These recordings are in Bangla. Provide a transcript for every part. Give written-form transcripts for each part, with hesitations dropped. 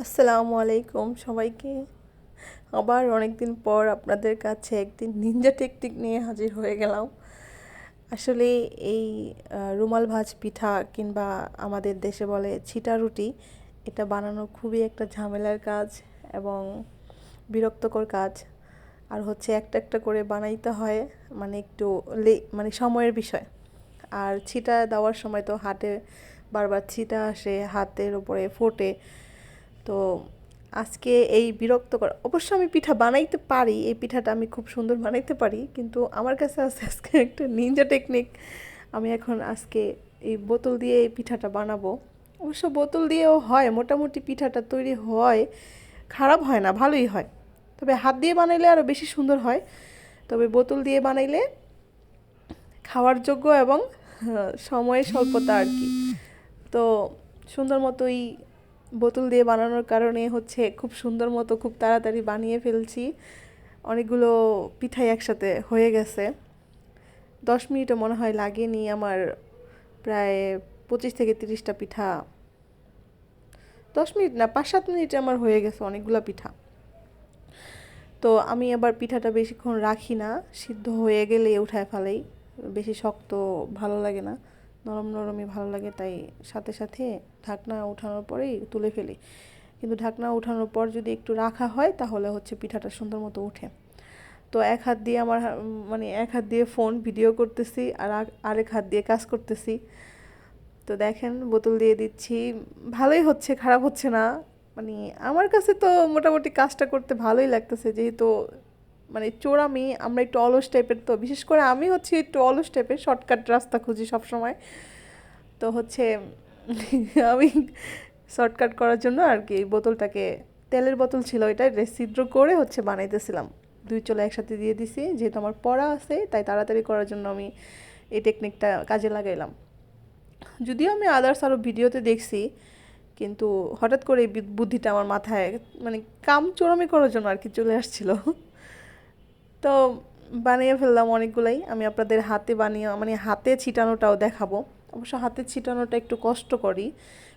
আসসালামু আলাইকুম সবাইকে। আবার অনেক দিন পর আপনাদের কাছে একদিন নিনজা টেকনিক নিয়ে হাজির হয়ে গেলাম। আসলে এই রুমাল ভাজ পিঠা কিংবা আমাদের দেশে বলে ছিটা রুটি, এটা বানানো খুবই একটা ঝামেলার কাজ এবং বিরক্তকর কাজ। আর হচ্ছে একটা একটা করে বানাইতে হয়, মানে একটু মানে সময়ের বিষয়। আর ছিটা দেওয়ার সময় তো হাতে বারবার ছিটা আসে, হাতের উপরে ফোটে। তো আজকে এই বিরক্তকর, অবশ্য আমি পিঠা বানাইতে পারি, এই পিঠাটা আমি খুব সুন্দর বানাইতে পারি, কিন্তু আমার কাছে আছে আজকে একটা নিনজা টেকনিক। আমি এখন আজকে এই বোতল দিয়ে এই পিঠাটা বানাবো। অবশ্য বোতল দিয়েও হয়, মোটামুটি পিঠাটা তৈরি হয়, খারাপ হয় না, ভালোই হয়। তবে হাত দিয়ে বানাইলে আরও বেশি সুন্দর হয়। তবে বোতল দিয়ে বানাইলে খাওয়ার যোগ্য এবং সময় স্বল্পতা আর কি। তো সুন্দর মতোই বোতল দিয়ে বানানোর কারণে হচ্ছে খুব সুন্দর মতো খুব তাড়াতাড়ি বানিয়ে ফেলছি। অনেকগুলো পিঠাই একসাথে হয়ে গেছে। 10 মিনিটও মনে হয় লাগেনি আমার, প্রায় 25 থেকে 30টা পিঠা। 10 মিনিট না, 5-7 মিনিটে আমার হয়ে গেছে অনেকগুলো পিঠা। তো আমি আবার পিঠাটা বেশিক্ষণ রাখি না, সিদ্ধ হয়ে গেলে উঠায় ফেলাই। বেশি শক্ত ভালো লাগে না, নরম নরমই ভালো লাগে, তাই সাথে সাথে ঢাকনা উঠানোর পরেই তুলে ফেলি। কিন্তু ঢাকনা উঠানোর পর যদি একটু রাখা হয় তাহলে হচ্ছে পিঠাটা সুন্দর মতো উঠে। তো এক হাত দিয়ে আমার মানে এক হাত দিয়ে ফোন ভিডিও করতেছি আর আরেক হাত দিয়ে কাজ করতেছি। তো দেখেন বোতল দিয়ে দিচ্ছি, ভালোই হচ্ছে, খারাপ হচ্ছে না। মানে আমার কাছে তো মোটামুটি কাজটা করতে ভালোই লাগতেছে, যেহেতু মানে চোরামি, আমরা একটু অলস টাইপের, তো বিশেষ করে আমি হচ্ছে একটু অলস টাইপের, শর্টকাট রাস্তা খুঁজি সব সময়। তো হচ্ছে আমি শর্টকাট করার জন্য আর কি এই বোতলটাকে, তেলের বোতল ছিল এটা, ছিদ্র করে হচ্ছে বানাইতেছিলাম। দুই চলে একসাথে দিয়ে দিছি, যেহেতু আমার পড়া আছে তাই তাড়াতাড়ি করার জন্য আমি এই টেকনিকটা কাজে লাগাইলাম। যদিও আমি আদার্স আরও ভিডিওতে দেখছি, কিন্তু হঠাৎ করে এই বুদ্ধিটা আমার মাথায়, মানে কাম চোরামি করার জন্য আর কি চলে আসছিল। তো বানিয়ে ফেললাম অনেকগুলাই। আমি আপনাদের হাতে বানিয়ে, মানে হাতে ছিটানোটাও দেখাবো। অবশ্য হাতে ছিটানোটা একটু কষ্ট করি,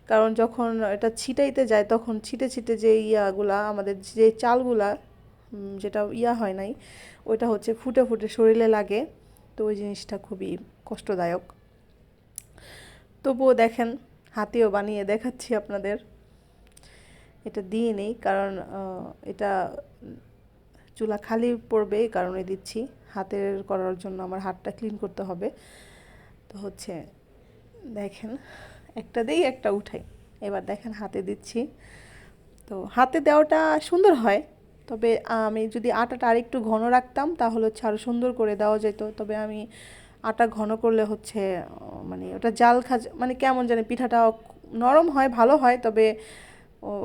কারণ যখন এটা ছিটাইতে যায় তখন ছিটে ছিটে যে ইয়াগুলা, আমাদের যে চালগুলা যেটা ইয়া হয় নাই, ওইটা হচ্ছে ফুটে ফুটে শরীরে লাগে। তো ওই জিনিসটা খুবই কষ্টদায়ক। তবুও দেখেন, হাতেও বানিয়ে দেখাচ্ছি আপনাদের। এটা দিয়ে নেই কারণ এটা চুলা খালি পড়বে, এই কারণে দিচ্ছি। হাতের করার জন্য আমার হাতটা ক্লিন করতে হবে। তো হচ্ছে দেখেন, একটা দেই একটা উঠাই। এবার দেখেন হাতে দিচ্ছি। তো হাতে দেওয়াটা সুন্দর হয়, তবে আমি যদি আটাটা আরেকটু ঘন রাখতাম তাহলে হচ্ছে আরও সুন্দর করে দেওয়া যেত। তবে আমি আটা ঘন করলে হচ্ছে মানে ওটা জাল মানে কেমন জানি পিঠাটা নরম হয়, ভালো হয়, তবে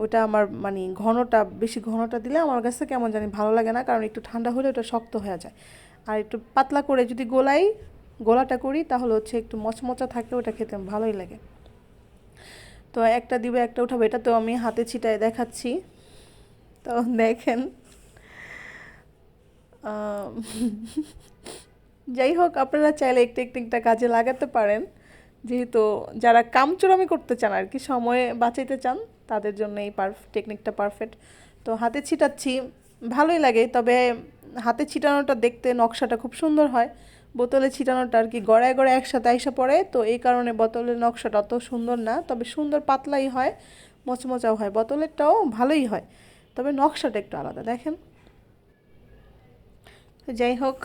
ওটা আমার মানে ঘনটা, বেশি ঘনটা দিলে আমার কাছে কেমন জানি ভালো লাগে না, কারণ একটু ঠান্ডা হলে ওটা শক্ত হয়ে যায়। আর একটু পাতলা করে যদি গোলাটা করি তাহলে হচ্ছে একটু মচমচা থাকে, ওটা খেতে ভালোই লাগে। তো একটা দিবে একটা উঠাবো, এটা তো আমি হাতে ছিটায় দেখাচ্ছি। তো দেখেন, যাই হোক, আপনারা চাইলে এই টেকনিকটা কাজে লাগাতে পারেন, যেহেতু যারা কামচোরামি করতে চান আর কি, সময় বাঁচাইতে চান, তাদের জন্য এই টেকনিকটা পারফেক্ট। তো হাতে ছিটাচ্ছি, ভালোই লাগে, তবে হাতে ছিটানোটা দেখতে নকশাটা খুব সুন্দর হয়। বোতলে ছিটানোটা আর কি গড়ায় গড়ায় একসাথে আইসা পড়ে, তো এই কারণে বোতলের নকশাটা অত সুন্দর না, তবে সুন্দর পাতলাই হয়, মচমচাও হয়, বোতলেরটাও ভালোই হয়, তবে নকশাটা একটু আলাদা দেখেন। তো যাই হোক,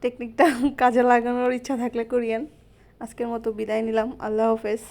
টেকনিকটা কাজে লাগানোর ইচ্ছা থাকলে করিয়েন। আজকের মতো বিদায় নিলাম, আল্লাহ হাফেজ।